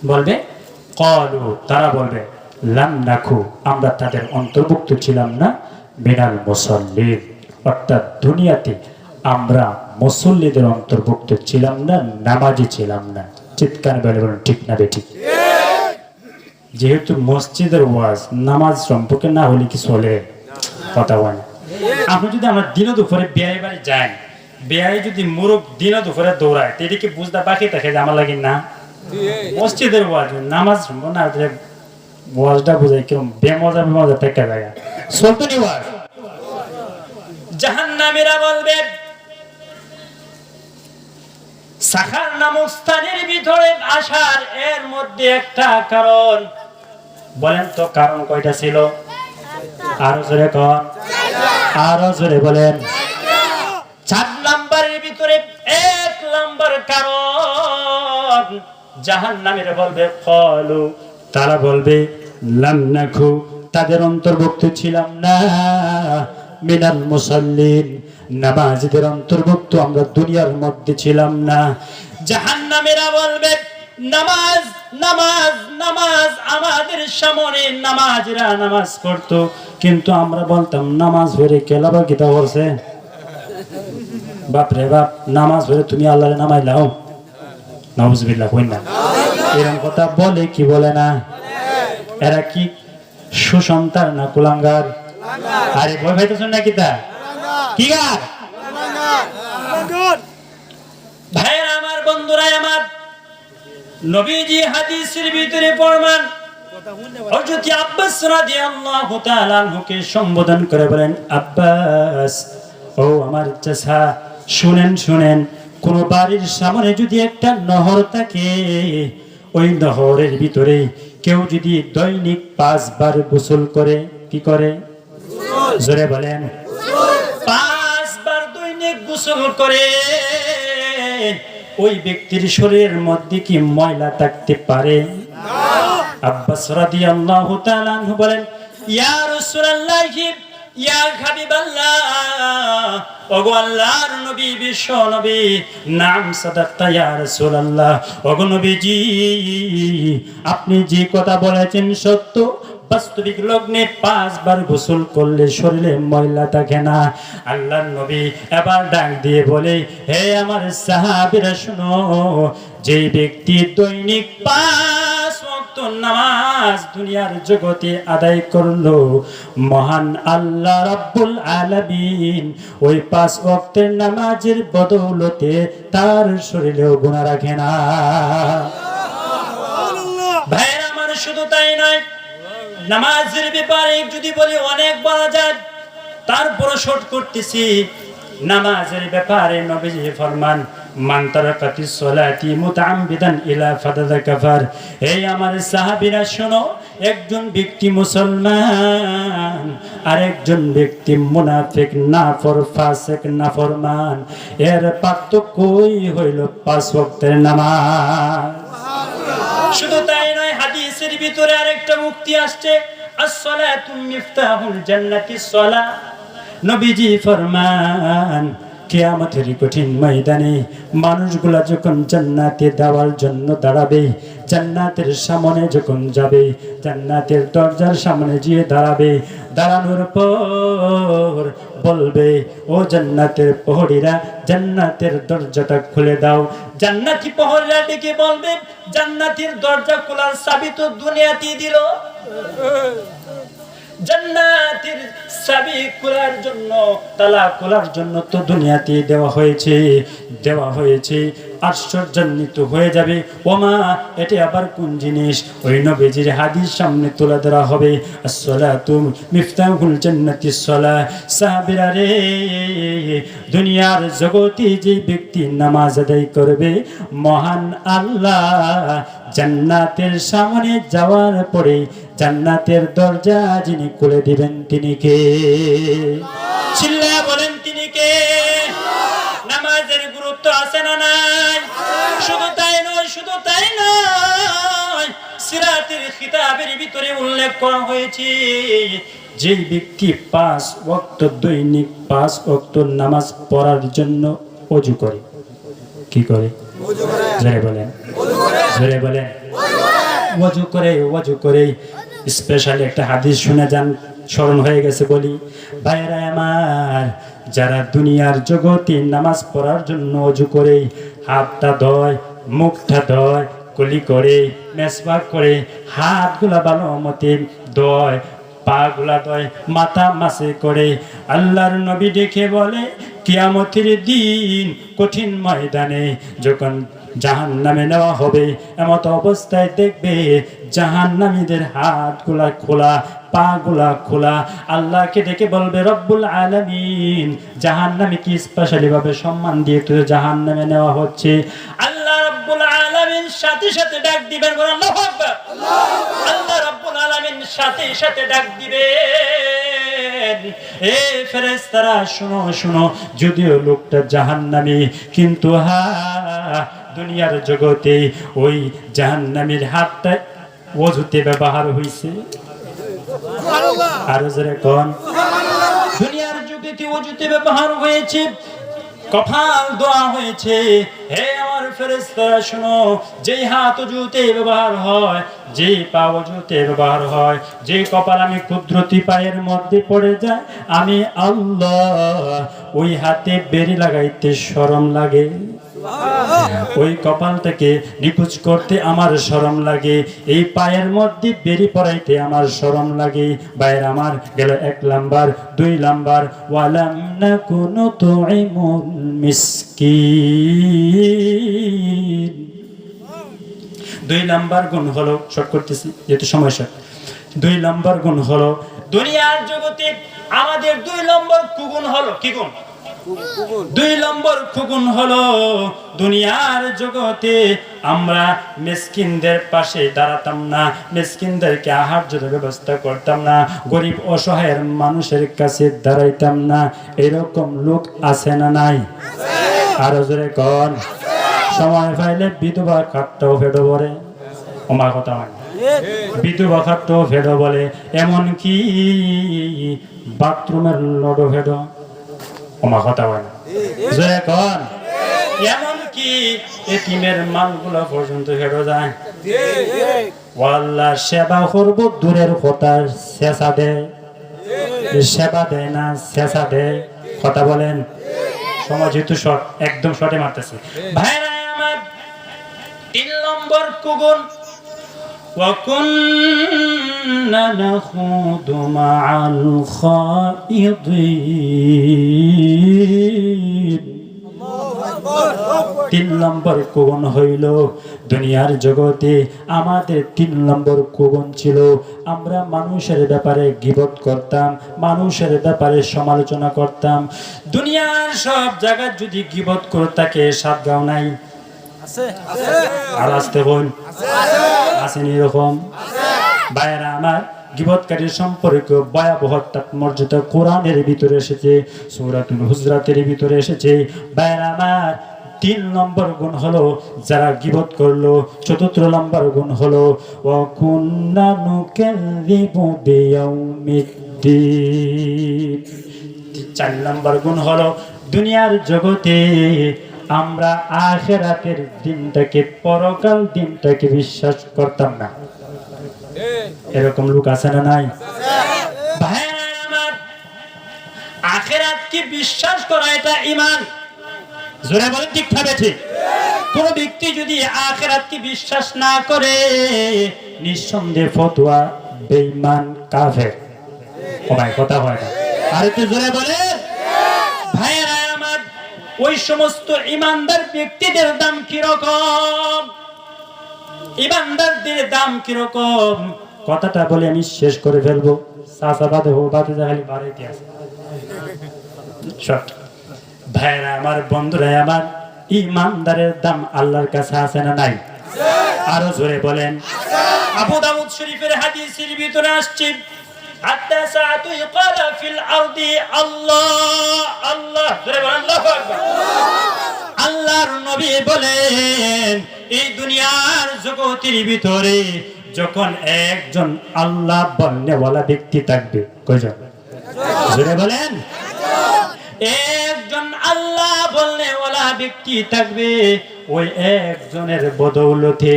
বলবে ক্বালু, তারা বলবে লাম নাকু, আমরা তাদের অন্তর্ভুক্ত ছিলাম না, মিনাল মুসাল্লিন, অর্থাৎ দুনিয়াতে আমরা মুসল্লিদের অন্তর্ভুক্ত ছিলাম না, নামাজি ছিলাম না। চিৎকার বলে বলুন ঠিক না বেঠিক? যেহেতু মসজিদের ওয়াজ নামাজ সম্পর্কে না হলে কি চলে? কথা বলে। আপনি যদি আমরা দিন দুপুরে বিয়ে বাড়ি যান, বেয়াই যদি মুরুখ দিন দুপুরে দৌড়ায়, এদিকে বুঝতে বাকি থাকে যে আমার লাগে না মসজিদের ওয়াজ নামাজ না, ওয়াজটা বুঝাই কিরম বেমজা বেমজা থেকে জায়গা চলতো নি ওয়াজ। জাহান্নামীরা বলবে সাখার নামক স্থানের ভিতরে আসার এর মধ্যে একটা কারণ, বলেন তো কারণ কয়টা ছিল? আরো জোরে কর, আরো জোরে বলেন। 4 নম্বরের ভিতরে 1 নম্বর কারণ, জাহান্নামীরা বলবে ক্বালু, তারা বলবে লাম নাকু, তাদের অন্তর্ভুক্ত ছিলাম না, মিনাল মুসাল্লিন, নামাজীদের অন্তর্ভুক্ত আমরা দুনিয়ার মধ্যে ছিলাম না। জাহান্নামীরা বলবে নামাজ নামাজ নামাজ, আমাদের সামনে নামাজীরা নামাজ পড়তো, কিন্তু আমরা বলতাম নামাজ পড়ে কেলাবা কিতা করছে, বাপ রে বাপ, নামাজ পড়ে তুমি আল্লাহরে নামাই লাও, নাউজুবিল্লাহ, কই না? এরকম কথা বলে কি বলে না? এরা কি সুসন্তান না কুলাঙ্গার? আরে ভয় পাইতেছেন না কিতা? কি গার ভাইরা আমার, বন্ধুরা আমার, নবীজি হাদিসের ভিতরে ফরমান, হযরত আব্বাস রাদিয়াল্লাহু তাআলা আনহুকে সম্বোধন করে বলেন, আব্বাস, ও আমার চাচা, শুনেন শুনেন, কোন বাড়ির সামনে যদি একটা নহর থাকে, ওই নহরের ভিতরে কেউ যদি দৈনিক 5 বার গোসল করে, কি করে? জোরে বলেন। 5 বার দৈনিক গোসল করে, ওই ব্যক্তির শরীরের মধ্যে কি ময়লা থাকতে পারে? আব্বাস রাদিয়াল্লাহু তাআলা আনহু বলেন, ইয়া রাসূলুল্লাহ, ইয়া হাবিবাল্লাহ, ওগো আল্লাহর নবী, বিশ্ব নবী, নাম সাদাক্তা ইয়া রাসূলুল্লাহ, ওগো নবীজি, আপনি যে কথা বলেছেন সত্য, বাস্তবিক লগ্নে 5 বার গোসল করলে শরীরে ময়লা থাকে না। আল্লাহর নবী এবার ডাক দিয়ে বলে, হে আমার সাহাবীরা শুনো, যে ব্যক্তি দৈনিক 5 ওয়াক্ত নামাজ দুনিয়ার জগতে আদায় করলো, মহান আল্লাহ রাব্বুল আলামিন ওই 5 ওয়াক্তের নামাজের বদৌলতে তার শরীরেও গুনাহ রাখে না। ভাইরা আমার, শুধু তাই নয়, নামাজের ব্যাপারে যদি বলি অনেক বলা যায়, তারপর শর্ট করতেছি। নামাজের ব্যাপারে নবীজি ফরমান, মান তারাকাতিস সালাতি মুতাআম্মিদান ইলা ফাদাদা কাফার। এই আমার সাহাবীরা শোনো, একজন ব্যক্তি মুসলমান আর একজন ব্যক্তি মুনাফিক, নাফর, ফাসিক, নাফরমান, এর পার্থক্যই হইল 5 ওয়াক্তের নামাজ। শুধু তাই নয়, হাদিসের ভিতরে আরেকটা মুক্তি আসছে, as-salatu মিফতাহুল জান্নাতিস সালাহ। নবীজি ফরমান, কিয়ামতের কঠিন ময়দানে মানুষগুলা যখন জান্নাতে যাওয়ার জন্য দাঁড়াবে, জান্নাতের সামনে যখন যাবে, জান্নাতের দরজার সামনে গিয়ে দাঁড়াবে, দাঁড়ানোর পর বলবে, ও জান্নাতের প্রহরীরা, জান্নাতের দরজাটা খুলে দাও। জান্নাতি প্রহরীরা ডেকে বলবে, জান্নাতের দরজা খোলার চাবি তো দুনিয়াতেই দিল, জান্নাতের চাবি খোলার জন্য, তালা খোলার জন্য তো দুনিয়াতে দেওয়া হয়েছে। আশ্চর্যান্বিত হয়ে যাবে, ওমা, এটা আবার কোন জিনিস? ওই নবীজির হাদিস সামনে তুলে ধরা হবে, as-salatu মিফতাহুল জান্নাতিস সালাহ। সাহাবীরা রে, দুনিয়ার জগতে যে ব্যক্তি নামাজ আদায় করবে, মহান আল্লাহ জান্নাতের সামনে যাওয়ার পরে জান্নাতের দরজা যিনি খুলে দিবেন তিনি কে? চিল্লায়া বলেন, তিনি কে? নামাজের গুরুত্ব আছে না নাই? শুধু তাই নয়, সিরাতের কিতাবের ভিতরে উল্লেখ করা হয়েছে, যে ব্যক্তি 5 ওয়াক্ত দৈনিক 5 ওয়াক্ত নামাজ পড়ার জন্য ওযু করে, কি করে? জোরে বলেন, জোরে বলেন। ওযু করে স্পেশালি একটা হাদিস শুনে যান, স্মরণ হয়ে গেছে বলি। ভাইরা আমার, যারা দুনিয়ার জগতে নামাজ পড়ার জন্য ওযু করে, হাতটা ধয়, মুখটা ধয়, কুলি করে, মেসওয়াক করে, হাতগুলা ভালো মতে ধয়, পা গুলা ধয়, মাথা মাসে করে, আল্লাহর নবী ডেকে বলে, কিয়ামতের দিন কঠিন ময়দানে যখন জাহান্নামে নেওয়া হবে, এমত অবস্থায় দেখবে জাহান্নামীদের হাতগুলা খোলা, পা গুলা খোলা। আল্লাহকে ডেকে বলবে, রব্বুল আলামিন, জাহান্নামী কি স্পেশালি ভাবে সম্মান দিয়ে তো জাহান্নামে নেওয়া হচ্ছে। আল্লাহ রব্বুল আলামিন সাথে সাথে ডাক দিবেন, বলেন আল্লাহু আকবার। আল্লাহ রাব্বুল আলামিন সাথে সাথে ডাক দিবেন, এ ফেরেশতারা শোনো শোনো, যদিও লোকটা জাহান্নামী, কিন্তু দুনিয়ার জগতে ওই জাহান্নামীর হাতটা ওযুতে ব্যবহার হইছে। আর জোরে কোন, দুনিয়ার জগতে ওযুতে ব্যবহার হয়েছে, কপাল দোয়া হয়েছে। হে আমার ফেরেশতারা শোনো, যেই হাত ওযুতে ব্যবহার হয়, যেই পা ওযুতে ব্যবহার হয়, যে কপাল আমি কুদরতি পায়ের মধ্যে পড়ে যায়, আমি আল্লাহ ওই হাতে বেরি লাগাইতে শরম লাগে, ওই কপালটাকে নিকুচ করতে আমার শরম লাগে, এই পায়ের মধ্যে বেরি পরাইতে আমার শরম লাগে। বাইরে আমার গেল 1 নাম্বার, 2 নাম্বার, ওয়ালাম নাকুনু তুইমুল মিসকিন। 2 নাম্বার গুণ হলো, শর্ট করতেছি যেহেতু সময় শর্ট, 2 নাম্বার গুণ হলো দুনিয়ার জগতে আমাদের 2 নম্বর কুগুণ হলো, কি গুণ? 2 নম্বর কুগুণ হলো দুনিয়ার জগতে আমরা মিসকিনদের পাশে দাঁড়াতাম না, মিসকিনদেরকে আহার্যের ব্যবস্থা করতাম না, গরিব অসহায়ের মানুষের কাছে দাঁড়াইতাম না। এরকম লোক আছে না নাই? আরো জোরে কোন। সময় পাইলে বিধবা কাঠটাও ফেটো বলে, আমার কথা হয় না, বিধবা কাঠটাও ফেটো বলে, এমনকি বাথরুমের লডো ফেটো, আমার কথা হয় না, জোরে কোন। এমনকি এতিমের মালগুলো পর্যন্ত ফেটো যায়। ওয়াল্লাহ সেবা করবো দূরের কথা, শেষা দেয়, সেবা দেয় না, শেষা দেয়। কথা বলেন, সময় যেহেতু শর্ট, একদম শর্টে মারতেছে। ভাইরা আমার 3 নম্বর কুগুণ, وَكُنَّا نَخُوضُ مَعَ الْخَائِضِينَ। 3 নম্বর কুগুণ হইল দুনিয়ার জগতে আমাদের 3 নম্বর কুগুণ ছিল, আমরা মানুষের ব্যাপারে গীবত করতাম, মানুষের ব্যাপারে সমালোচনা করতাম। দুনিয়ার সব জায়গায় যদি গীবত করে থাকে, সাত গাও নাই আর আসতে বোন আসেনি এরকম। ভাইয়েরা আমার, গীবতকারীর সম্পর্কে ভয়াবহ মর্যাদা কোরআনের ভিতরে এসেছে, সূরাতুল হুজরাতের ভিতরে এসেছে। ভাইয়েরা আমার, 3 নম্বর গুণ হলো যারা গীবত করলো। 4 নম্বর গুণ হলো ওয়া কুন্না নুকাযযিবু বিয়াউমিদ্দিন। 4 নম্বর গুণ হলো দুনিয়ার জগতে আমরা আখিরাতের দিনটাকে, পরকাল দিনটাকে বিশ্বাস করতাম না। এরকম লোক আছে না নাই? ভাইরা আমার, আখিরাতকে বিশ্বাস করা এটা ঈমান। জোরে বলেন ঠিক থাকে ঠিক। কোন ব্যক্তি যদি আখিরাতকে বিশ্বাস না করে, নিঃসন্দেহে ফতোয়া বেঈমান কাফের। ও ভাই কথা হয় না, আর একটু জোরে বলেন। ভাইরা আমার, ওই সমস্ত ঈমানদার ব্যক্তিদের দাম কি রকম, ঈমানদারদের দাম কি রকম, কথাটা বলে আমি শেষ করে ফেলবো। সাসাবাদে হো বাতে খালি বাড়াইতে আছে শর্ট। ভাইরা আমার, বন্ধুরা আমার, ঈমানদারের দাম আল্লাহর কাছে আছে না নাই? আরো জোরে বলেন। আবু দাউদ শরীফের হাদিসের ভিতরে আসছে, হাত্তা সাআতু ইকালা ফিল আরদি আল্লাহ আল্লাহ, জোরে বলেন আল্লাহু আকবার। আল্লাহর নবী বলেন, এই দুনিয়ার জগতের ভিতরে যখন একজন আল্লাহ বলনেওয়ালা ব্যক্তি থাকবে, কয়জন? জোরে বলেন। একজন আল্লাহ বলনেওয়ালা ব্যক্তি থাকবে, ওই একজনের বদৌলতে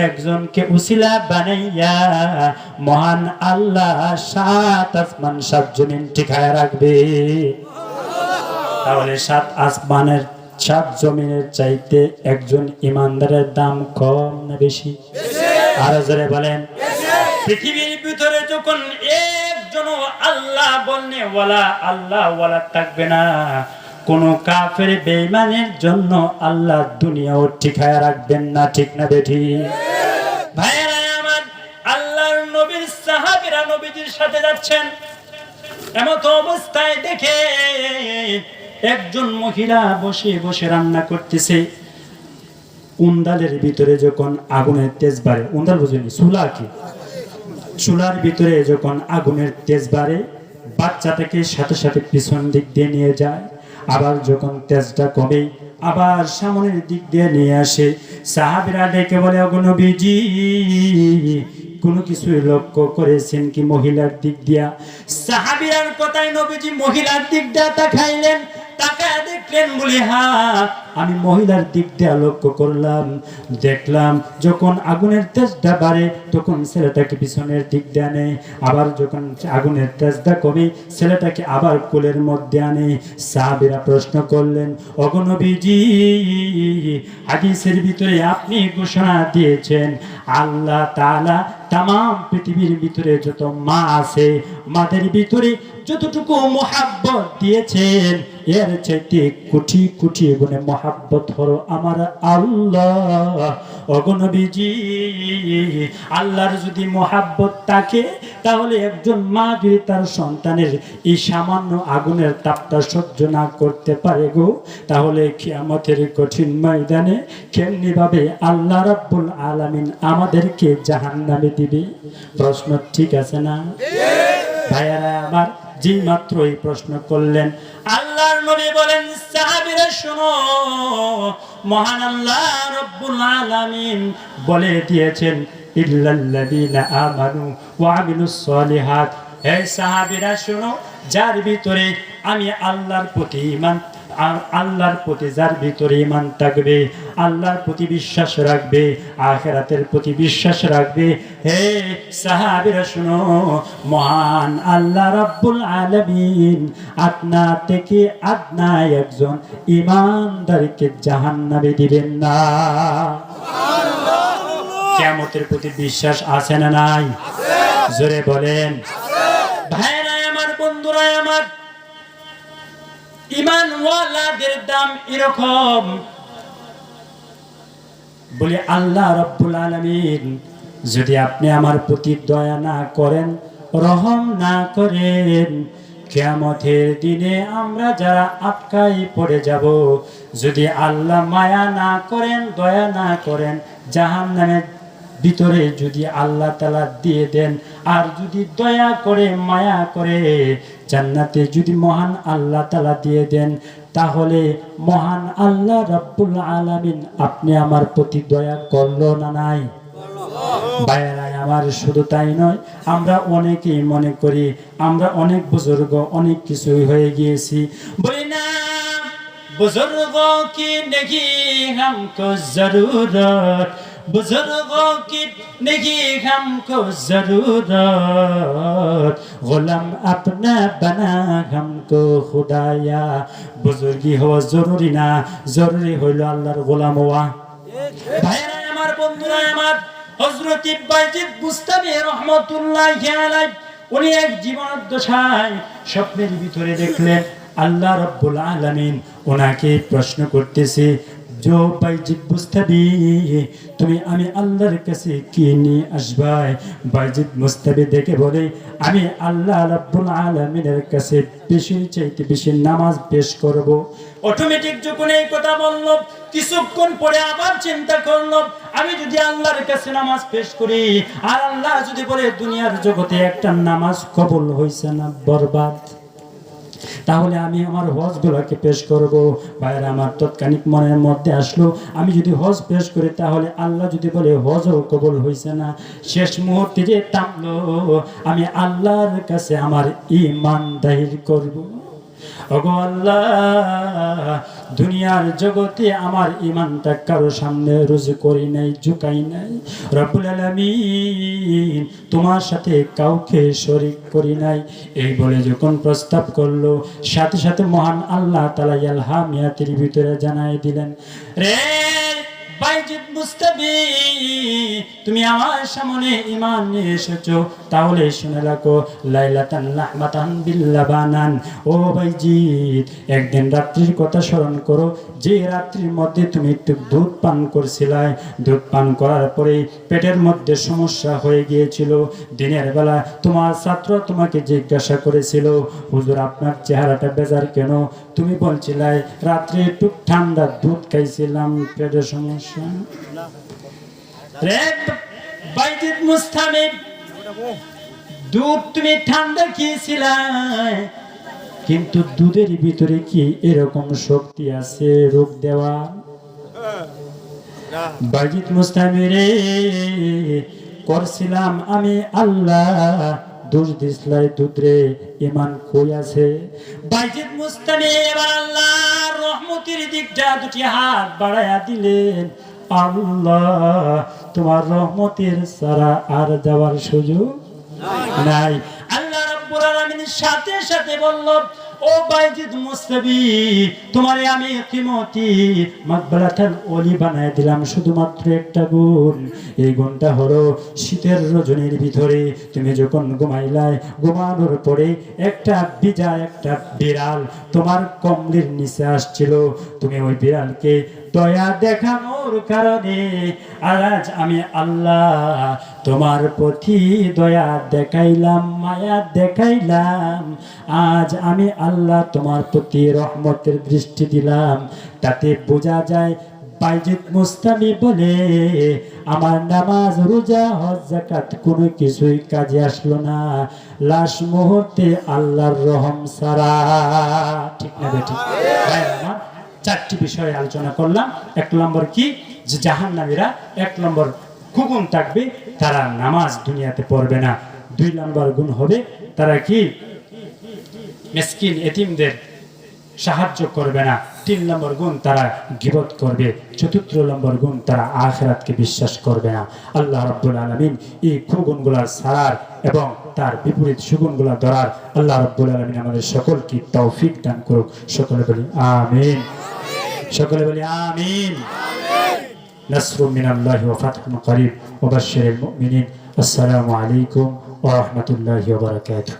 একজনকে উসিলা বানাইয়া মহান আল্লাহ 7 আসমান 7 জমিন ঠিকায় রাখবে। তাহলে 7 আসমানের 7 জমিনের চাইতে একজন ঈমানদারের দাম কম না বেশি? আর জোরে বলেন। পৃথিবীর ভিতরে যখন একজন আল্লাহ আল্লাহওয়ালা থাকবে না, কোন কাফের বেঈমানের জন্য আল্লাহ দুনিয়াও ঠিকায় রাখবেন না, ঠিক না বেঠি? ভাইরা আমার, আল্লাহর নবীর সাহাবীরা নবীজির সাথে যাচ্ছেন, এমত অবস্থায় দেখে একজন মহিলা বসে বসে রান্না করতেছে। উন্দালের ভিতরে যখন আগুনের তেজ বাড়ে, উন্দাল বুঝেনি, চুলা কি, চুলার ভিতরে যখন আগুনের তেজ বাড়ে বাচ্চাটাকে সাথে সাথে পিছন দিক দিয়ে নিয়ে যায়, আবার যখন তেজটা কমে আবার সামনের দিক দিয়ে নিয়ে আসে। সাহাবীরা ডেকে বলে, ওগো নবীজি কোনো কিছু লক্ষ্য করেছেন কি মহিলার দিক দিয়া? সাহাবীরার কথায় নবীজি মহিলার দিক দিয়া তাকাইলেন, তাকায় দেখলেন বলে, হ্যাঁ আমি মহিলার দিক দিয়ে লক্ষ্য করলাম, দেখলাম যখন আগুনের তেজটা বাড়ে তখন ছেলেটাকে পিছনের দিক দিয়ে আনে, আবার যখন আগুনের তেজটা কমে ছেলেটাকে আবার কোলের মধ্যে আনে। সাহাবীরা প্রশ্ন করলেন, ওগো নবীজি হাদিসের ভিতরে আপনি ঘোষণা দিয়েছেন আল্লাহ তাআলা তাম পৃথিবীর ভিতরে যত মা আছে মাদের ভিতরে যতটুকু মোহাব্বত দিয়েছেন এর চাইতে কোটি কোটি গুণে মোহাব্বত হলো আমার আল্লাহ। ওগো নবীজি আল্লাহর যদি মোহাব্বত থাকে তাহলে একজন মা যদি তার সন্তানের এই সামান্য আগুনের তাপটা সহ্য না করতে পারে গো, তাহলে কিয়ামতের কঠিন ময়দানে কেমনি ভাবে আল্লাহ রাব্বুল আলামিন আমাদেরকে জাহান্নামে দিবে? প্রশ্ন ঠিক আছে না ভাইয়ারা আমার? যে মাত্র এই প্রশ্ন করলেন আল্লাহর নবী বলেন, সাহাবীরা শোনো, মহান আল্লাহ রাব্বুল আলামিন বলে দিয়েছেন ইল্লাল্লাযীনা আমানু ওয়া আমিলুস সলিহাত। হে সাহাবীরা শোনো, যার ভিতরে আমি আল্লাহর প্রতি ঈমান, আল্লাহর প্রতি যার ভিতরে ঈমান থাকবে, আল্লাহর প্রতি বিশ্বাস রাখবে, আখিরাতের প্রতি বিশ্বাস রাখবে, হে সাহাবীরা শুনো, মহান আল্লাহ রাব্বুল আলামিন আপনা থেকে আদনা একজন ঈমানদারকে জাহান্নামে দিবেন না। কিয়ামতের প্রতি বিশ্বাস আছে না নাই? জোরে বলেন। ভাইরা আমার, বন্ধুরা আমার, ঈমানওয়ালাদের দাম এরকম। বলে আল্লাহ রাব্বুল আলামিন যদি আপনি আমার প্রতি দয়া না করেন, রহম না করেন, কিয়ামতের দিনে আমরা যারা আটকাই পড়ে যাব, যদি আল্লাহ মায়া না করেন, দয়া না করেন, জাহান্নামের ভিতরে যদি আল্লাহ তাআলা দিয়ে দেন, আর যদি দয়া করে মায়া করে জান্নাতে যদি মহান আল্লাহ তাআলা দিয়ে দেন, তাহলে মহান আল্লাহ রাব্বুল আলামিন আপনি আমার প্রতি দয়া করলো না নাই? ভাইয়েরা আমার, শুধু তাই নয়, আমরা অনেকেই মনে করি আমরা অনেক বুজুর্গ, অনেক কিছুই হয়ে গিয়েছি। বলি না, বুজুর্গোं की नहीं हमको जरूरत, बुजुर्गों की नहीं हमको जरूरत, गुलाम अपना बना हमको खुदाया। बुजुर्गी হওয়া জরুরি না, জরুরি হইল আল্লাহর গোলাম হওয়া। ভাইরা আমার, বন্ধুরা আমার, হযরত বাইজিদ বুস্তামি রাহমাতুল্লাহি আলাইহি উনি এক জীবদ্দশায় স্বপ্নের ভিতরে দেখলেন আল্লাহ রাব্বুল আলামিন ওনাকে প্রশ্ন করতেছে, जो বাইজিদ বুস্তামি তুমি আমি আল্লাহর কাছে কি নিয়ে আসবাই? বাইজিদ মুস্তাবি দেখে বলে, আমি আল্লাহ রাব্বুল আলামিনের কাছে বেশি চাইতে বেশি নামাজ পেশ করব। অটোমেটিক যখন এই কথা বলল, কিছুক্ষণ পরে আবার চিন্তা করল, আমি যদি আল্লাহর কাছে নামাজ পেশ করি আর আল্লাহ যদি বলে দুনিয়ার জগতে একটা নামাজ কবুল হইছে না, বরবাদ, তাহলে আমি আমার হজ গুলাকে পেশ করব। ভাইরা আমার, তৎক্ষণিক মনের মধ্যে আসলো, আমি যদি হজ পেশ করি তাহলে আল্লাহ যদি বলে হজও কবুল হইছে না, শেষ মুহূর্তে যে থামলো, আমি আল্লাহর কাছে আমার ঈমান দাখিল করব। ওগো আল্লাহ, দুনিয়ার জগতে আমার ঈমানটা কারো সামনে রুজু করি নাই, ঝুঁকাই নাই। রব্বুল আলামিন তোমার সাথে কাউকে শরীক করি নাই। এই বলে যখন প্রস্তাব করলো, সাথে সাথে মহান আল্লাহ তাআলা ইলহামিয়াতের ভিতরে জানাই দিলেন, রে বাইজিদ মুস্তাবি, তুমি আমার সামনে ঈমান নিয়ে এসেছো, তাহলে শুনে রাখো লাইলাতান লাহমাতান বিল্লাবানান। ও বাইজিৎ, একদিন রাত্রির কথা স্মরণ করো, যে রাত্রির মধ্যে তুমি একটু দুধ পান করছিলে, দুধ পান করার পরে পেটের মধ্যে সমস্যা হয়ে গিয়েছিল। দিনের বেলা তোমার ছাত্র তোমাকে জিজ্ঞাসা করেছিল, হুজুর আপনার চেহারাটা বেজার কেন? তুমি বলছিলে রাত্রে একটু ঠান্ডা দুধ খাইছিলাম, পেটের সমস্যা। রে বাইজিৎ মুস্তামি, দুধ তুমি ঠান্ডা খেয়েছিলে, কিন্তু দুধের ভিতরে কি এরকম শক্তি আছে রোগ দেওয়া? বাইজিৎ মুস্তামি রে, করছিলাম আমি আল্লাহ, দোষ দিসলাই দুধরে, ঈমান কই আছে? বাইজিৎ মুস্তামি এবার আল্লাহর রহমতের দিকটা দুটি হাত বাড়ায়া দিলেন। আল্লাহ, তোমার রহমতের ছাড়া আর যাওয়ার সুযোগ নাই। আল্লাহ রাব্বুল আলামিন সাথে সাথে বলল, ও বাইজিৎ মুস্তামি, তোমারে আমি কিমতি মাকবারাতাল ওলি বানায় দিলাম শুধুমাত্র একটা গুণ। এই গুণটা হলো শীতের রজনীর ভিতরে তুমি যখন ঘুমাইলাই, ঘুমানোর পরে একটা বিড়াল তোমার কমলির নিচে আসছিল, তুমি ওই বিড়ালকে দয়া দেখানোর কারণে আজ আমি আল্লাহ তোমার প্রতি দয়া দেখাইলাম, মায়া দেখাইলাম। আজ আমি আল্লাহ তোমার প্রতি রহমতের দৃষ্টি দিলাম। তাতে বোঝা যায় বাইজিৎ মুস্তামি বলে আমার নামাজ, রোজা, হজ, যাকাত কোনো কিছুই কাজে আসলো না লাশ মুহূর্তে আল্লাহর রহম ছাড়া। ঠিক না বেঠিক? চারটি বিষয়ে আলোচনা করলাম। এক নম্বর কি, যে জাহান্নামীরা এক নম্বর গুণ থাকবে, তারা নামাজ দুনিয়াতে পড়বে না। দুই নম্বর গুণ হবে তারা কি, মিসকিন এতিমদের সাহায্য করবে না। তিন নম্বর গুণ তারা গীবত করবে। চতুর্থ নম্বর গুণ তারা আখিরাতকে বিশ্বাস করবে না। আল্লাহ রাব্বুল আলামিন এই কুগুণগুলার ছাড়ার এবং তার বিপরীত সুগুণগুলা ধরার আল্লাহ রাব্বুল আলামিন আমাদের সকলকে তৌফিক দান করুক। সকলে বলি আমিন। সকলে বলি আমিন। নাসরুম মিনাল্লাহি ওয়া ফাতহুন করিব ওয়া বাশশিরিল মুমিনিন। আসসালামু আলাইকুম ওয়া রাহমাতুল্লাহি ওয়া বারাকাতুহু।